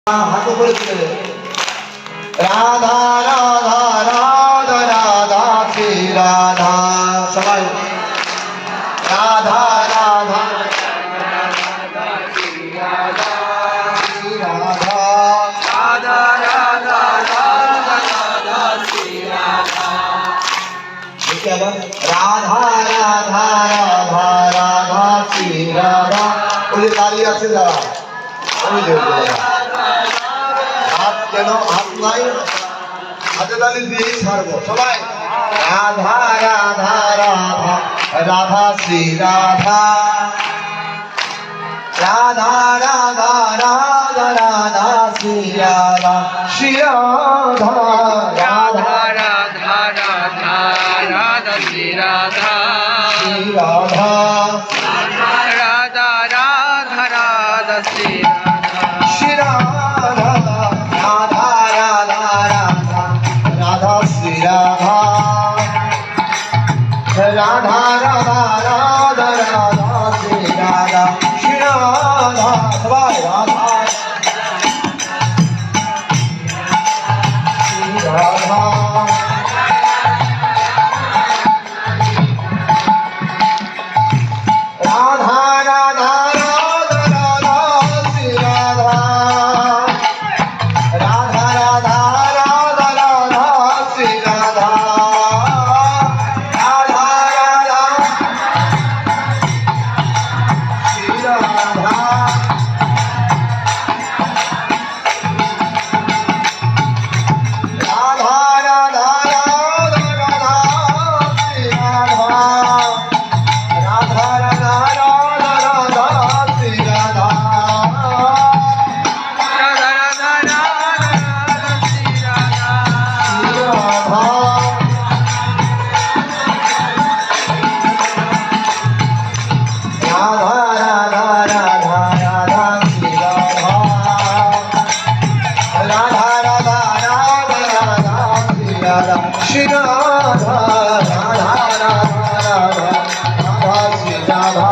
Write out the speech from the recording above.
হাতে করে দিলে রাধা রাধা রাধা রাধা শ্রী রাধা সবাই রাধা রাধা শ্রী রাধা রাধা রাধা রাধা রাধা শ্রী রাধা দেখে আবার রাধা রাধা রাধা রাধা শ্রী রাধা ওই যে দাঁড়িয়ে আছে যারা ওই যে হাত কেন হাত নাই হাতে তালি দিয়েই ছাড়বো সবাই রাধা রাধা রাধা রাধা শ্রী রাধা রাধা রাধা রাধা রাধা শ্রী রাধা শ্রী রাধা রাধা রাধা রাধা রাধা শ্রী রাধা শ্রী রাধা রাধা রাধা রাধা শ্রী রাধা শ্রী রাধা রাধা রাধা রাধা রাধা শ্রী রাধা রাধা রাধা রাধা রাধা শ্রী রাধা শ্রী রাধা সবাই Radha Shri Radha Radha Radha Radha Radha Shri Radha Radha Radha Radha Radha Shri Radha Radha Radha Shri Radha Radha Radha Radha Radha Shri Radha Radha Radha Radha Radha Shri Radha Radha Radha Radha Radha Shri Radha Shri Radha, Radha Radha Radha Radha Shri Radha